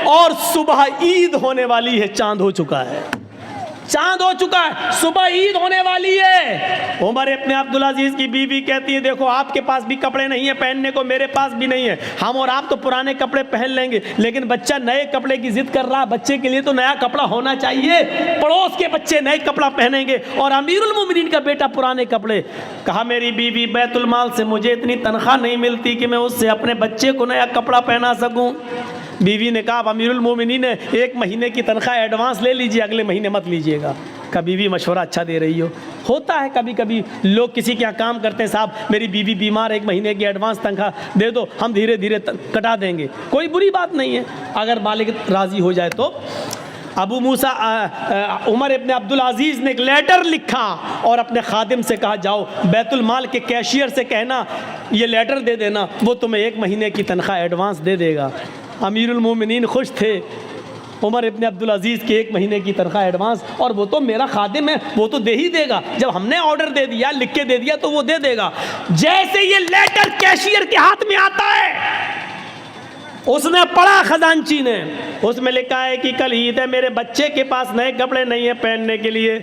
और सुबह ईद होने वाली है, चांद हो चुका है, चांद हो चुका है, सुबह ईद होने वाली है। उमर इब्न अब्दुल अजीज की बीवी कहती है देखो आपके पास भी कपड़े नहीं है पहनने को, मेरे पास भी नहीं है, हम और आप तो पुराने कपड़े पहन लेंगे, लेकिन बच्चा नए कपड़े की जिद कर रहा है, बच्चे के लिए तो नया कपड़ा होना चाहिए, पड़ोस के बच्चे नए कपड़ा पहनेंगे और अमीरुल मोमिनीन का बेटा पुराने कपड़े। कहा मेरी बीवी बैतुल माल से मुझे इतनी तनख्वाह नहीं मिलती कि मैं उससे अपने बच्चे को नया कपड़ा पहना सकूं। बीवी ने कहा अमीरुल मोमिनीन ने 1 महीने की तनख्वाह एडवांस ले लीजिए, अगले महीने मत लीजिएगा। का बीवी मशवरा अच्छा दे रही हो। होता है कभी कभी लोग किसी के यहाँ काम करते हैं, साहब मेरी बीवी बीमार है, 1 महीने की एडवांस तनख्वाह दे दो, हम धीरे धीरे कटा देंगे, कोई बुरी बात नहीं है अगर मालिक राज़ी हो जाए तो। अबू मूसा उमर इब्न अब्दुल अजीज़ ने एक लेटर लिखा और अपने खादिम से कहा जाओ बैतुल माल के कैशियर से कहना ये लेटर दे देना, वो तुम्हें 1 महीने की तनख्वाह एडवांस दे देगा। अमीरुल मोमिनीन खुश थे, उमर इब्न अब्दुल अजीज़ के 1 महीने की तनख्वाह एडवांस, और वो तो मेरा खादिम है, वो तो दे ही देगा, जब हमने ऑर्डर दे दिया लिख के दे दिया तो वो दे देगा। जैसे ये लेटर कैशियर के हाथ में आता है, उसने पढ़ा खजांची ने, उसमें लिखा है कि कल ईद है, मेरे बच्चे के पास नए कपड़े नहीं है पहनने के लिए,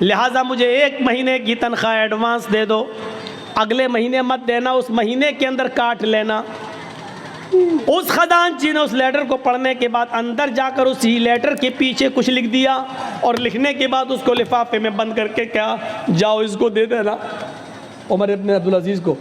लिहाजा मुझे 1 महीने की तनख्वाह एडवांस दे दो, अगले महीने मत देना, उस महीने के अंदर काट लेना। उस खजांची ने उस लेटर को पढ़ने के बाद अंदर जाकर उसी लेटर के पीछे कुछ लिख दिया और लिखने के बाद उसको लिफाफे में बंद करके क्या जाओ इसको दे देना उमर इब्न अब्दुल अजीज़ को।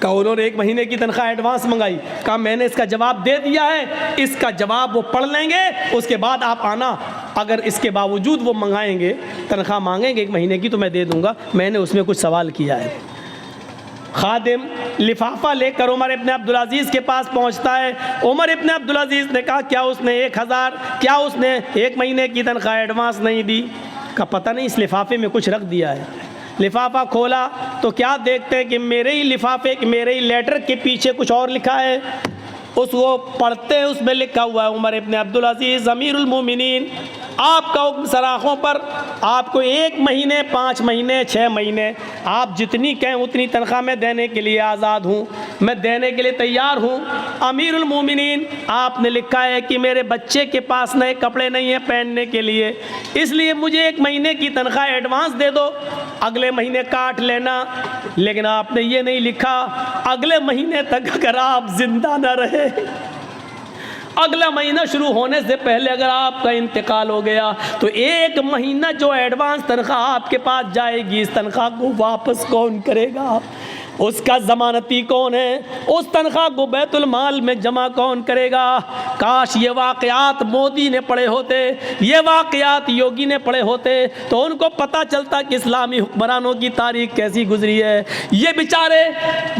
कहा उन्होंने 1 महीने की तनख्वाह एडवांस मंगाई, कहा मैंने इसका जवाब दे दिया है, इसका जवाब वो पढ़ लेंगे, उसके बाद आप आना, अगर इसके बावजूद वो मंगाएंगे तनख्वाह मांगेंगे 1 महीने की तो मैं दे दूंगा, मैंने उसमें कुछ सवाल किया है। खादिम लिफाफा लेकर उमर इब्न अब्दुल अजीज़ के पास पहुंचता है। उमर इब्न अब्दुल अजीज़ ने कहा क्या उसने 1000, क्या उसने 1 महीने की तनख्वाह एडवांस नहीं दी? का पता नहीं, इस लिफाफे में कुछ रख दिया है। लिफाफा खोला तो क्या देखते हैं कि मेरे ही लिफाफे, मेरे ही लेटर के पीछे कुछ और लिखा है। उसको पढ़ते हैं, उसमें लिखा हुआ है उमर इब्न अब्दुल अजीज़ अमीरुल मोमिनीन, आपका हुक्म सराखों पर, आपको 1 महीने, 5 महीने, 6 महीने, आप जितनी कहें उतनी तनख्वाह मैं देने के लिए आज़ाद हूँ, मैं देने के लिए तैयार हूँ। अमीरुल मोमिनीन आपने लिखा है कि मेरे बच्चे के पास नए कपड़े नहीं हैं पहनने के लिए, इसलिए मुझे 1 महीने की तनख्वाह एडवांस दे दो, अगले महीने काट लेना। लेकिन आपने ये नहीं लिखा अगले महीने तक अगर आप जिंदा न रहे, अगला महीना शुरू होने से पहले अगर आपका इंतकाल हो गया तो 1 महीना जो एडवांस तनख्वाह आपके पास जाएगी, इस तनख्वाह को वापस कौन करेगा? उसका ज़मानती कौन है? उस तनख्वाह को बैतुल माल में जमा कौन करेगा? काश ये वाक़यात मोदी ने पढ़े होते, ये वाक़यात योगी ने पढ़े होते तो उनको पता चलता कि इस्लामी हुक्मरानों की तारीख कैसी गुजरी है। ये बेचारे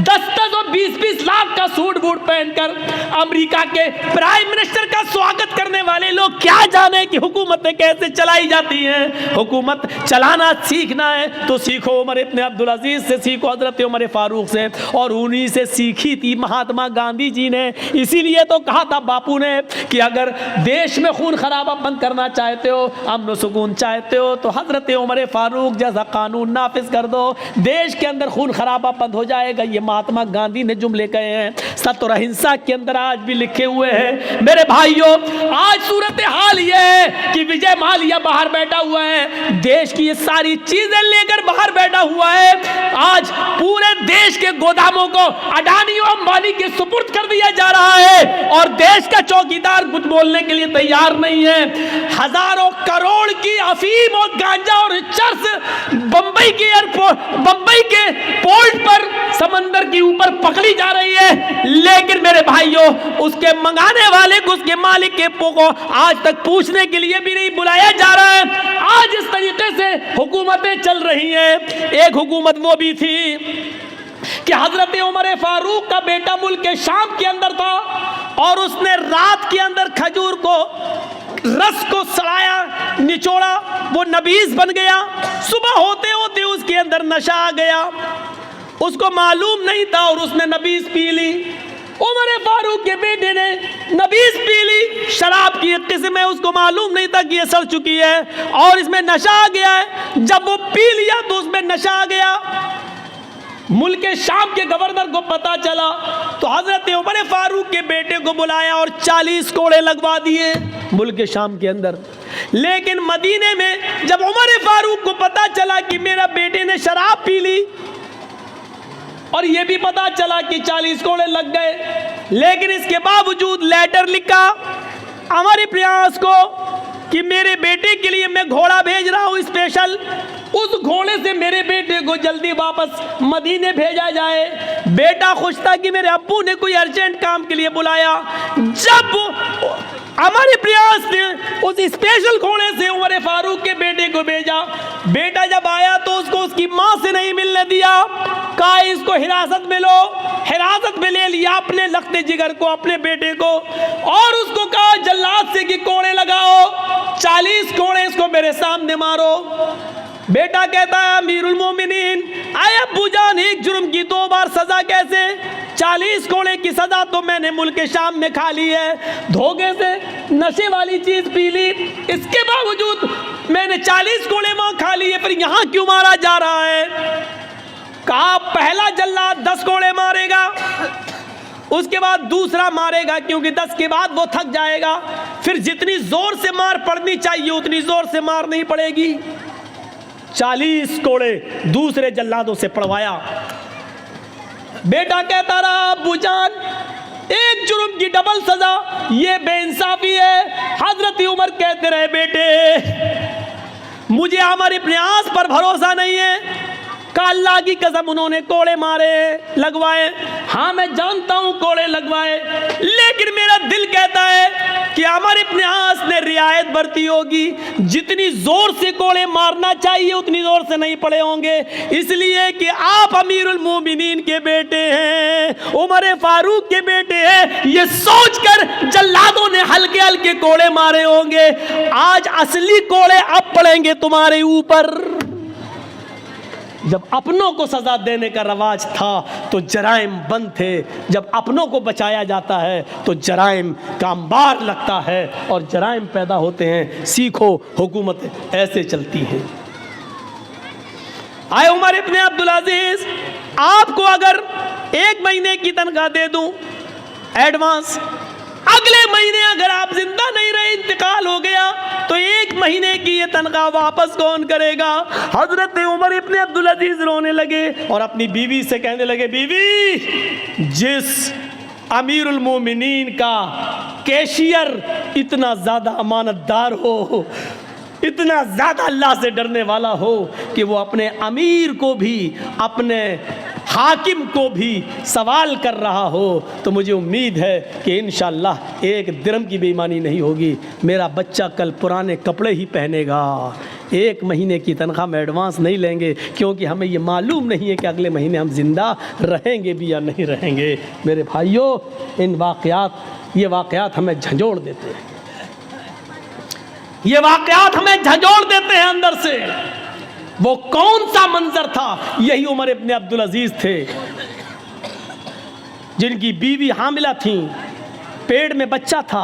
10-10 और 20-20 लाख का सूट बूट पहनकर अमेरिका के प्राइम मिनिस्टर का स्वागत करने वाले लोग क्या जाने कि हुकूमतें कैसे चलाई जाती हैं। हुकूमत चलाना सीखना है तो सीखो उमर इब्न अब्दुल अजीज़ से, सीखो हज़रत उमर फारूक से, और उन्हीं से सीखी थी महात्मा गांधी जी ने। इसीलिए तो कहा था बापू ने कि अगर देश में खून खराबा बंद करना चाहते हो, अमन सुकून चाहते हो तो हज़रत उमर फारूक जैसा कानून नाफिज कर दो, देश के अंदर खून खराबा बंद हो जाएगा। ये महात्मा गांधी ने जुमले कहे हैं, सत्य और अहिंसा के अंदर आज भी लिखे हुए हैं। मेरे भाइयों, आज सूरत हाल ये है कि विजय माल्या बाहर बैठा हुआ है, देश की ये सारी चीजें लेकर बाहर बैठा हुआ है। आज पूरे देश के गोदामों को अडानी और अंबानी के सुपुर्द कर दिया जा रहा है और देश का चौकीदार कुछ बोलने के लिए तैयार नहीं है। हजारों करोड़ की अफीम और गांजा और चर्स बंबई के एयरपोर्ट, बंबई के पोर्ट पर समंदर के ऊपर पकड़ी जा रही है, लेकिन मेरे भाइयों उसके मंगाने वाले को, उसके मालिक के को आज तक पूछने के लिए भी नहीं बुलाया जा रहा है। आज इस तरीके से हुकूमतें चल रही हैं। एक हुकूमत वो भी थी कि हजरत उमर फारूक का बेटा मुल्क के शाम के अंदर था और उसने रात के अंदर खजूर को, रस को सड़ाया, निचोड़ा, वो नबीज बन गया। सुबह होते होते उसके अंदर नशा आ गया, उसको मालूम नहीं था और उसने नबीज पी ली। उमर फारूक के बेटे ने नबीज पी ली, शराब की एक किस्म है, उसको मालूम नहीं था कि ये सड़ चुकी है और इसमें नशा आ गया है। जब वो पी लिया तो उसमें नशा आ गया। मुल्क शाम के गवर्नर को पता चला तो हजरत उमर फारूक के बेटे को बुलाया और 40 कोड़े लगवा दिए मुल्क शाम के अंदर। लेकिन मदीने में जब उमर फारूक को पता चला कि मेरा बेटे ने शराब पी ली और यह भी पता चला कि 40 कोड़े लग गए, लेकिन इसके बावजूद लेटर लिखा हमारे प्रयास को कि मेरे बेटे के लिए मैं घोड़ा भेज रहा हूं स्पेशल, उस घोड़े से मेरे बेटे को जल्दी वापस मदीने भेजा जाए। बेटा खुश था कि मेरे अब्बू ने कोई अर्जेंट काम के लिए बुलाया। जब हमारे प्रयास ने उस स्पेशल घोड़े से उमर फारूक के बेटे को भेजा, बेटा जब आया तो उसको उसकी माँ से नहीं मिलने दिया, कहा इसको हिरासत में लो। हिरासत में ले लिया अपने लखते जिगर को, अपने बेटे को, और उसको कहा जल्लाद से कि कोड़े लगाओ, 40 कोड़े इसको मेरे सामने मारो। बेटा कहता है अमीरुल मोमिनीन, आए अब्बू जान, एक जुर्म की 2 बार सजा कैसे? 40 कोड़े की सजा तो मैंने मुल्क शाम में खा ली है, धोखे से नशे वाली चीज पी ली, इसके बावजूद मैंने 40 कोड़े वहां खा लिए, फिर यहां क्यों मारा जा रहा है? कहा पहला जल्लाद 10 कोड़े मारेगा, उसके बाद दूसरा मारेगा, क्योंकि 10 के बाद वो थक जाएगा, फिर जितनी जोर से मार पड़नी चाहिए उतनी जोर से मार नहीं पड़ेगी। 40 कोड़े दूसरे जल्लादों से पड़वाया। बेटा कहता रहा अब्बू जान, एक जुर्म की डबल सजा, ये बेइंसाफी है। हजरत उमर कहते रहे बेटे मुझे हमारे प्रयास पर भरोसा नहीं है, का अल्लाह की कसम उन्होंने कोड़े मारे लगवाए, हाँ मैं जानता हूं कोड़े लगवाए, लेकिन मेरा दिल कहता है कि हमारे प्रयास ने रियायत बरती होगी, जितनी जोर से कोड़े मारना चाहिए उतनी जोर से नहीं पड़े होंगे, इसलिए कि आप अमीरुल मोमिनीन के बेटे हैं, उमर फारूक के बेटे हैं, ये सोचकर जल्लादों ने हल्के हल्के कोड़े मारे होंगे। आज असली कोड़े अब पड़ेंगे तुम्हारे ऊपर। जब अपनों को सजा देने का रवाज था तो जराइम बंद थे, जब अपनों को बचाया जाता है तो जराइम का अंबार लगता है और जराइम पैदा होते हैं। सीखो, हुकूमत ऐसे चलती है। आए उमर इब्ने अब्दुल अजीज, आपको अगर 1 महीने की तनख्वाह दे दूं एडवांस, अगले महीने अगर आप जिंदा नहीं रहे, इंतकाल हो गया, तो 1 महीने की ये तनख्वाह वापस कौन करेगा? हजरत उमर इब्ने अब्दुल अजीज रोने लगे और अपनी बीवी से कहने लगे, बीवी जिस अमीरुल मोमिनीन का कैशियर इतना ज्यादा अमानतदार हो, इतना ज्यादा अल्लाह से डरने वाला हो कि वो अपने अमीर को भी, अपने हाकिम को भी सवाल कर रहा हो, तो मुझे उम्मीद है कि इंशाअल्लाह 1 दिरहम की बेईमानी नहीं होगी। मेरा बच्चा कल पुराने कपड़े ही पहनेगा। 1 महीने की तनख्वाह में एडवांस नहीं लेंगे, क्योंकि हमें ये मालूम नहीं है कि अगले महीने हम जिंदा रहेंगे भी या नहीं रहेंगे। मेरे भाइयों, ये वाक़यात हमें झंझोड़ देते हैं, ये वाक़यात हमें झंझोड़ देते हैं अंदर से। वो कौन सा मंजर था? यही उमर इब्ने अब्दुल अजीज थे, जिनकी बीवी हामिला थी, पेट में बच्चा था,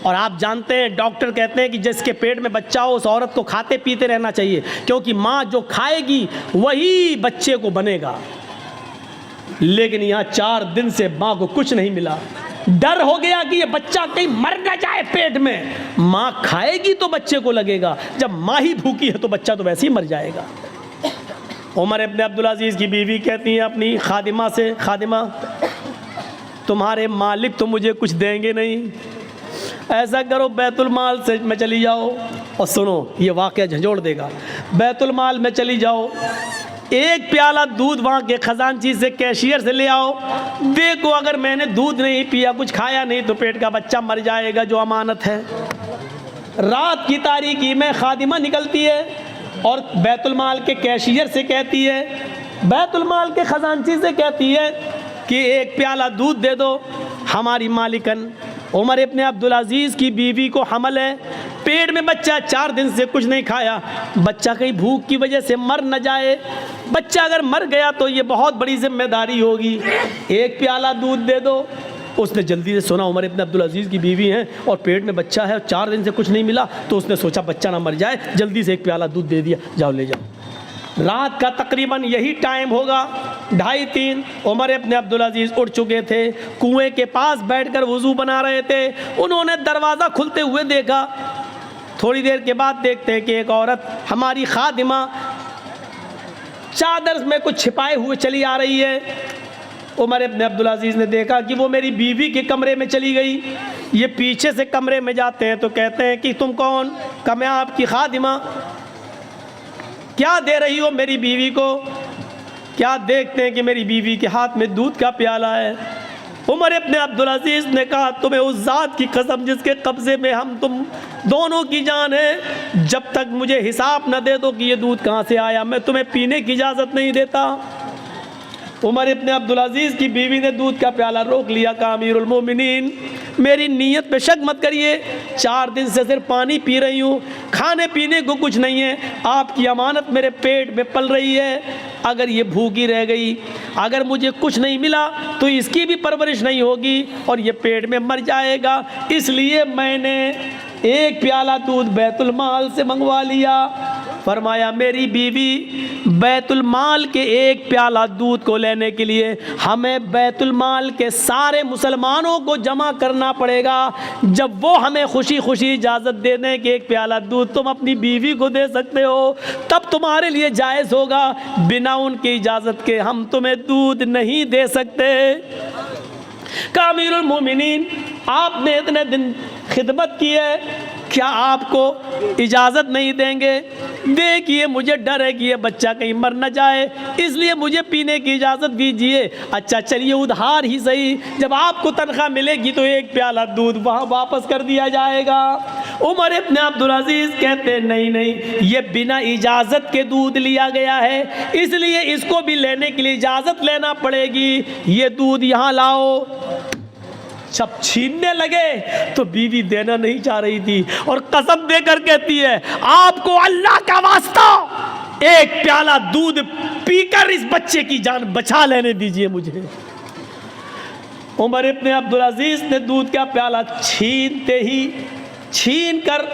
और आप जानते हैं डॉक्टर कहते हैं कि जिसके पेट में बच्चा हो उस औरत को खाते पीते रहना चाहिए, क्योंकि माँ जो खाएगी वही बच्चे को बनेगा। लेकिन यहाँ 4 दिन से माँ को कुछ नहीं मिला। डर हो गया कि ये बच्चा कहीं मर न जाए पेट में। माँ खाएगी तो बच्चे को लगेगा, जब माँ ही भूखी है तो बच्चा तो वैसे ही मर जाएगा। उमर इब्ने अब्दुल अजीज की बीवी कहती है अपनी खादिमा से, खादिमा तुम्हारे मालिक तो मुझे कुछ देंगे नहीं, ऐसा करो बैतुल माल से में चली जाओ, और सुनो ये वाक़या झंझोड़ देगा। बैतुल माल में चली जाओ, 1 प्याला दूध वहाँ के खजानची से, कैशियर से ले आओ, देखो अगर मैंने दूध नहीं पिया, कुछ खाया नहीं, तो पेट का बच्चा मर जाएगा जो अमानत है। रात की तारीकी में खादिमा निकलती है और बैतुल माल के कैशियर से कहती है, बैतुल माल के खजानची से कहती है कि 1 प्याला दूध दे दो। हमारी मालिकन उमर इब्ने अब्दुल अजीज़ की बीवी को हमल है, पेट में बच्चा, 4 दिन से कुछ नहीं खाया, बच्चा कहीं भूख की वजह से मर न जाए। बच्चा अगर मर गया तो ये बहुत बड़ी जिम्मेदारी होगी, 1 प्याला दूध दे दो। उसने जल्दी से सुना उमर इब्ने अब्दुल अजीज़ की बीवी हैं और पेट में बच्चा है और 4 दिन से कुछ नहीं मिला, तो उसने सोचा बच्चा ना मर जाए, जल्दी से 1 प्याला दूध दे दिया, जाओ ले जाओ। रात का तकरीबन यही टाइम होगा, 2:30। उमर इब्न अब्दुल अजीज़ उठ चुके थे, कुएं के पास बैठकर वज़ू बना रहे थे। उन्होंने दरवाज़ा खुलते हुए देखा। थोड़ी देर के बाद देखते हैं कि एक औरत, हमारी खादिमा, चादर में कुछ छिपाए हुए चली आ रही है। उमर इब्न अब्दुल अजीज़ ने देखा कि वो मेरी बीवी के कमरे में चली गई। ये पीछे से कमरे में जाते हैं तो कहते हैं कि तुम कौन? कहा मैं आपकी खादिमा। क्या दे रही हो मेरी बीवी को? क्या देखते हैं कि मेरी बीवी के हाथ में दूध का प्याला है। उमर इब्न अब्दुल अजीज़ ने कहा तुम्हें उस ज़ात की कसम जिसके कब्ज़े में हम तुम दोनों की जान है, जब तक मुझे हिसाब न दे दो कि ये दूध कहाँ से आया, मैं तुम्हें पीने की इजाज़त नहीं देता। उमर इब्न अब्दुल अजीज़ की बीवी ने दूध का प्याला रोक लिया। कहा अमीरुल मोमिनीन, मेरी नीयत पे शक मत करिए, 4 दिन से सिर्फ पानी पी रही हूँ, खाने पीने को कुछ नहीं है। आपकी अमानत मेरे पेट में पल रही है, अगर ये भूखी रह गई, अगर मुझे कुछ नहीं मिला तो इसकी भी परवरिश नहीं होगी और ये पेट में मर जाएगा। इसलिए मैंने 1 प्याला दूध बैतुल माल से मंगवा लिया। फरमाया मेरी बीवी, बैतुल माल के 1 प्याला दूध को लेने के लिए हमें बैतुल माल के सारे मुसलमानों को जमा करना पड़ेगा। जब वो हमें खुशी खुशी इजाज़त दे दें कि 1 प्याला दूध तुम अपनी बीवी को दे सकते हो, तब तुम्हारे लिए जायज़ होगा। बिना उनकी इजाज़त के हम तुम्हें दूध नहीं दे सकते। का अमीरुल मोमिनीन, आपने इतने दिन खिदमत की है, क्या आपको इजाज़त नहीं देंगे? देखिए मुझे डर है कि ये बच्चा कहीं मर न जाए, इसलिए मुझे पीने की इजाज़त दीजिए। अच्छा चलिए उधार ही सही, जब आपको तनख्वाह मिलेगी तो 1 प्याला दूध वहाँ वापस कर दिया जाएगा। उमर इब्न अब्दुल अजीज़ कहते नहीं नहीं, ये बिना इजाज़त के दूध लिया गया है, इसलिए इसको भी लेने के लिए इजाज़त लेना पड़ेगी। ये दूध यहाँ लाओ। जब छीनने लगे तो बीवी देना नहीं चाह रही थी और कसम देकर कहती है आपको अल्लाह का वास्ता 1 प्याला दूध पीकर इस बच्चे की जान बचा लेने दीजिए मुझे। उमर इब्न अब्दुल अजीज़ ने दूध का प्याला छीन कर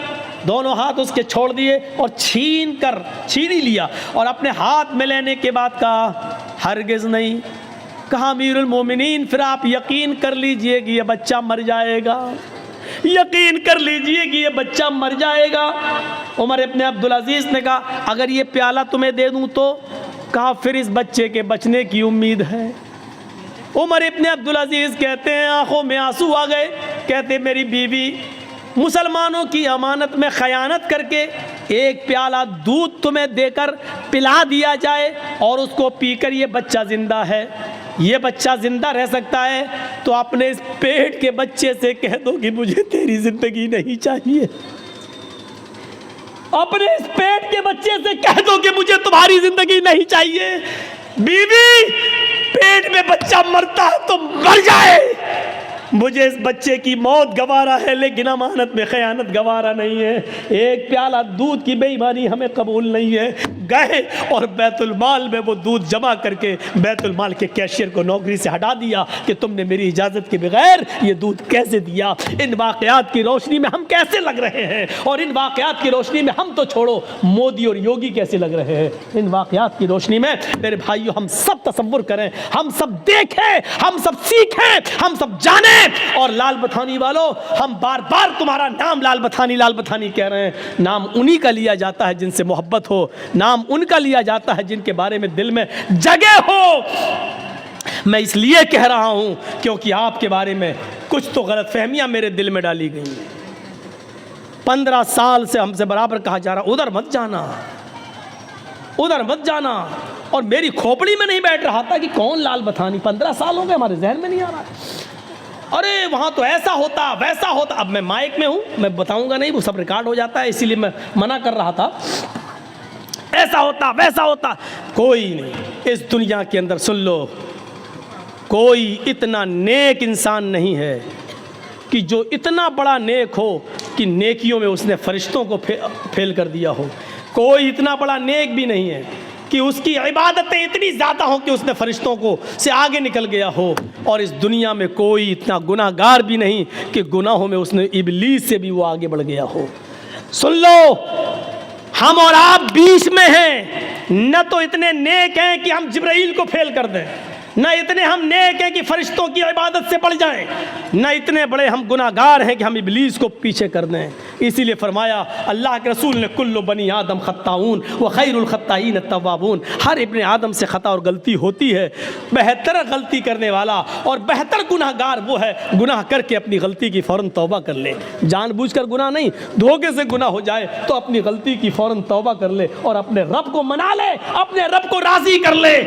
दोनों हाथ उसके छोड़ दिए और छीन ही लिया और अपने हाथ में लेने के बाद कहा हरगिज़ नहीं। कहा अमीरुल मोमिनीन, फिर आप यकीन कर लीजिए कि ये बच्चा मर जाएगा, यकीन कर लीजिए कि ये बच्चा मर जाएगा। उमर इब्न अब्दुल अजीज़ ने कहा अगर ये प्याला तुम्हें दे दूं तो? कहा फिर इस बच्चे के बचने की उम्मीद है। उमर इब्न अब्दुल अजीज़ कहते हैं आंखों में आंसू आ गए। कहते मेरी बीवी, मुसलमानों की अमानत में ख़यानत करके 1 प्याला दूध तुम्हें देकर पिला दिया जाए और उसको पीकर ये बच्चा ज़िंदा है, ये बच्चा ज़िंदा रह सकता है, तो अपने इस पेट के बच्चे से कह दो कि मुझे तेरी ज़िंदगी नहीं चाहिए। अपने इस पेट के बच्चे से कह दो कि मुझे तुम्हारी ज़िंदगी नहीं चाहिए। बीवी, पेट में बच्चा मरता है तो मर जाए, मुझे इस बच्चे की मौत गवारा है, लेकिन अमानत में ख़यानत गवारा नहीं है। 1 प्याला दूध की बेईमानी हमें कबूल नहीं है। गए और बैतुल माल में वो दूध जमा करके बैतुल माल के कैशियर को नौकरी से हटा दिया कि तुमने मेरी इजाज़त के बगैर ये दूध कैसे दिया। इन वाक़यात की रोशनी में हम कैसे लग रहे हैं, और इन वाक़यात की रोशनी में हम तो छोड़ो मोदी और योगी कैसे लग रहे हैं। इन वाक़यात की रोशनी में मेरे भाइयों हम सब तसव्वुर करें, हम सब देखें, हम सब सीखें, हम सब जानें। और लाल बथानी वालों, हम बार बार तुम्हारा नाम लाल बथानी कह रहे हैं। नाम उन्हीं का लिया जाता है जिनसे मोहब्बत हो, नाम उनका लिया जाता है जिनके बारे में दिल में जगह हो। मैं इसलिए कह रहा हूं क्योंकि आपके बारे में कुछ तो गलतफहमियां मेरे दिल में डाली गई। 15 साल से हमसे बराबर कहा जा रहा उधर मत जाना, उधर मत जाना, और मेरी खोपड़ी में नहीं बैठ रहा था कि कौन लाल बथानी। 15 साल हो गए, हमारे जहन में नहीं आ रहा। अरे वहाँ तो ऐसा होता वैसा होता। अब मैं माइक में हूँ, मैं बताऊँगा नहीं, वो सब रिकॉर्ड हो जाता है, इसीलिए मैं मना कर रहा था। ऐसा होता वैसा होता, कोई नहीं इस दुनिया के अंदर, सुन लो, कोई इतना नेक इंसान नहीं है कि जो इतना बड़ा नेक हो कि नेकियों में उसने फरिश्तों को फेल कर दिया हो। कोई इतना बड़ा नेक भी नहीं है कि उसकी इबादतें इतनी ज़्यादा हो कि उसने फरिश्तों को से आगे निकल गया हो। और इस दुनिया में कोई इतना गुनाहगार भी नहीं कि गुनाहों में उसने इबलीस से भी वो आगे बढ़ गया हो। सुन लो, हम और आप बीच में हैं। न तो इतने नेक हैं कि हम जिब्राइल को फेल कर दें, न इतने हम नेक हैं कि फरिश्तों की इबादत से पड़ जाएं, न इतने बड़े हम गुनाहगार हैं कि हम इब्लीस को पीछे कर दें। इसीलिए फरमाया अल्लाह के रसूल ने, कुल्लु बनी आदम खत्ताऊन व खैरुल खत्ताईन तव्वाबून, हर इब्ने आदम से खता और गलती होती है, बेहतर गलती करने वाला और बेहतर गुनाहगार वो है गुनाह करके अपनी गलती की फ़ौरन तौबा कर ले। जानबूझकर गुनाह नहीं, धोखे से गुनाह हो जाए तो अपनी गलती की फ़ौरन तौबा कर ले और अपने रब को मना ले, अपने रब को राज़ी कर ले।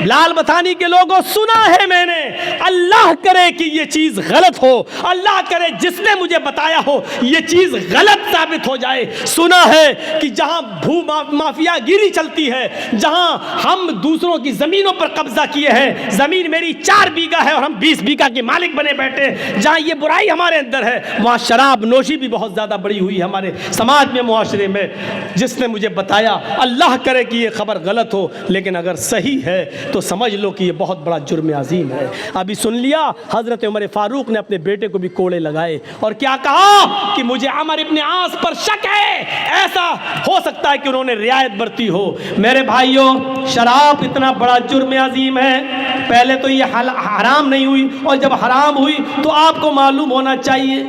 लाल बतानी के लोगों, सुना है मैंने, अल्लाह करे कि ये चीज़ गलत हो, अल्लाह करे जिसने मुझे बताया हो ये चीज़ गलत साबित हो जाए। सुना है कि जहां भू माफियागिरी चलती है, जहां हम दूसरों की ज़मीनों पर कब्जा किए हैं, ज़मीन मेरी 4 बीघा है और हम 20 बीघा के मालिक बने बैठे, जहां ये बुराई हमारे अंदर है, वहां शराब नोशी भी बहुत ज़्यादा बड़ी हुई है हमारे समाज में, मुआशरे में। जिसने मुझे बताया, अल्लाह करे कि ये खबर गलत हो, लेकिन अगर सही है तो समझ लो कि ये बहुत बड़ा जुर्म अजीम है। अभी सुन लिया, हज़रत उमर फारूक ने अपने बेटे को भी कोड़े लगाए और क्या कहा कि मुझे अमर इब्ने आस पर शक है, ऐसा हो सकता है कि उन्होंने रियायत बरती हो। मेरे भाइयों, शराब इतना बड़ा जुर्म अजीम है, पहले तो ये हराम नहीं हुई, और जब हराम हुई तो आपको मालूम होना चाहिए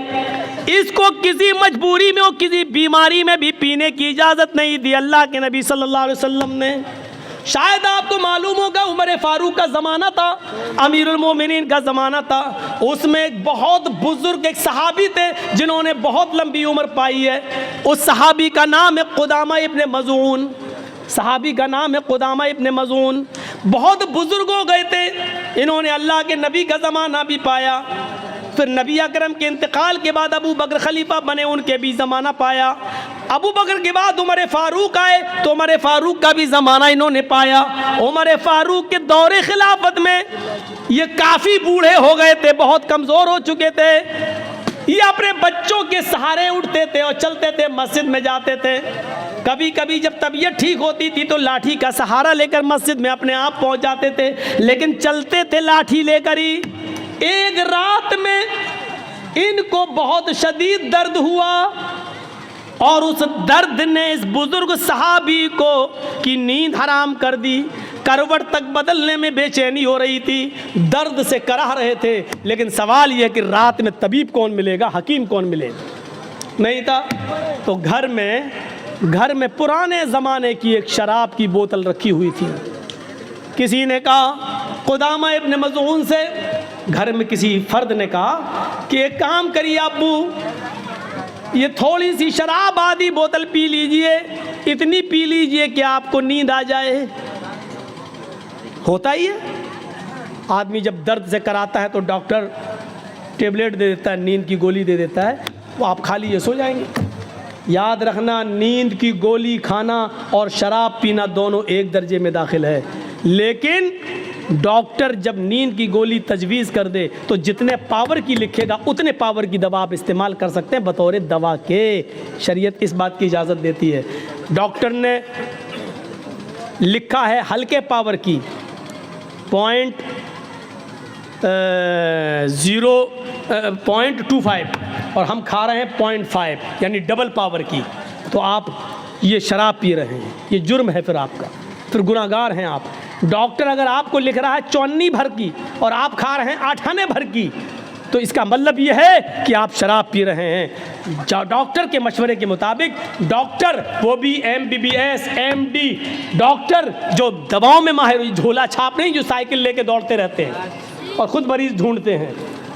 इसको किसी मजबूरी में और किसी बीमारी में भी पीने की इजाज़त नहीं दी अल्लाह के नबी सल्लल्लाहु अलैहि वसल्लम ने। शायद आपको मालूम होगा, उमर फारूक का ज़माना था, अमीरुल मोमिनीन का ज़माना था, उसमें एक बहुत बुजुर्ग एक सहाबी थे जिन्होंने बहुत लंबी उम्र पाई है। उस सहाबी का नाम है कुदामा इब्ने मज़ून, सहाबी का नाम है कुदामा इब्ने मज़ून। बहुत बुजुर्ग हो गए थे, इन्होंने अल्लाह के नबी का ज़माना भी पाया, फिर नबी अकरम के इंतकाल के बाद अबू बकर खलीफा बने, उनके भी ज़माना पाया। अबू बकर के बाद उमर फारूक आए तो उमर फारूक का भी ज़माना इन्होंने पाया। उमर फारूक के दौरे खिलाफत में ये काफ़ी बूढ़े हो गए थे, बहुत कमज़ोर हो चुके थे। ये अपने बच्चों के सहारे उठते थे और चलते थे, मस्जिद में जाते थे। कभी कभी जब तबीयत ठीक होती थी तो लाठी का सहारा लेकर मस्जिद में अपने आप पहुंच जाते थे, लेकिन चलते थे लाठी लेकर ही। एक रात में इनको बहुत शदीद दर्द हुआ और उस दर्द ने इस बुजुर्ग सहाबी को की नींद हराम कर दी। करवट तक बदलने में बेचैनी हो रही थी, दर्द से कराह रहे थे। लेकिन सवाल यह कि रात में तबीब कौन मिलेगा, हकीम कौन मिलेगा, नहीं था। तो घर में पुराने ज़माने की एक शराब की बोतल रखी हुई थी। किसी ने कहा, कुदामा इब्ने मज़ून से, घर में किसी फ़र्द ने कहा कि एक काम करिए अब्बू, ये थोड़ी सी शराब आधी बोतल पी लीजिए, इतनी पी लीजिए कि आपको नींद आ जाए। होता ही है, आदमी जब दर्द से कराता है तो डॉक्टर टेबलेट दे देता है, नींद की गोली दे देता है, वो आप खा लीजिए, सो जाएंगे। याद रखना, नींद की गोली खाना और शराब पीना दोनों एक दर्जे में दाखिल है। लेकिन डॉक्टर जब नींद की गोली तजवीज़ कर दे तो जितने पावर की लिखेगा उतने पावर की दवा आप इस्तेमाल कर सकते हैं बतौर दवा के। शरीयत इस बात की इजाज़त देती है। डॉक्टर ने लिखा है हल्के पावर की 0.25 और हम खा रहे हैं 0.5, यानी डबल पावर की, तो आप ये शराब पी रहे हैं, ये जुर्म है, फिर आपका, फिर गुनाहगार हैं आप। डॉक्टर अगर आपको लिख रहा है 54 भर की और आप खा रहे हैं 98 भर की, तो इसका मतलब ये है कि आप शराब पी रहे हैं। डॉक्टर के मशवरे के मुताबिक, डॉक्टर वो भी MBBS MD डॉक्टर जो दवाओं में माहिर, झोला छाप नहीं जो साइकिल लेके दौड़ते रहते हैं और ख़ुद मरीज़ ढूंढते हैं,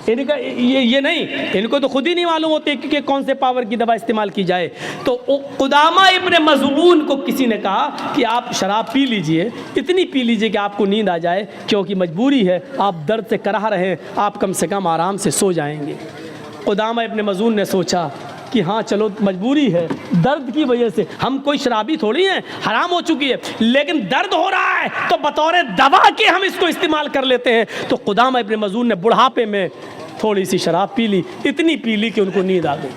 इनका ये नहीं, इनको तो खुद ही नहीं मालूम होते कि कौन से पावर की दवा इस्तेमाल की जाए। तो कुदामा इब्ने मज़ून को किसी ने कहा कि आप शराब पी लीजिए, इतनी पी लीजिए कि आपको नींद आ जाए, क्योंकि मजबूरी है, आप दर्द से कराह रहे हैं, आप कम से कम आराम से सो जाएंगे। कुदामा इब्ने मज़ून ने सोचा कि हाँ चलो मजबूरी है, दर्द की वजह से, हम कोई शराबी थोड़ी हैं, हराम हो चुकी है, लेकिन दर्द हो रहा है तो बतौर दवा के हम इसको इस्तेमाल कर लेते हैं। तो कुदामा इब्ने मज़ून ने बुढ़ापे में थोड़ी सी शराब पी ली, इतनी पी ली कि उनको नींद आ गई।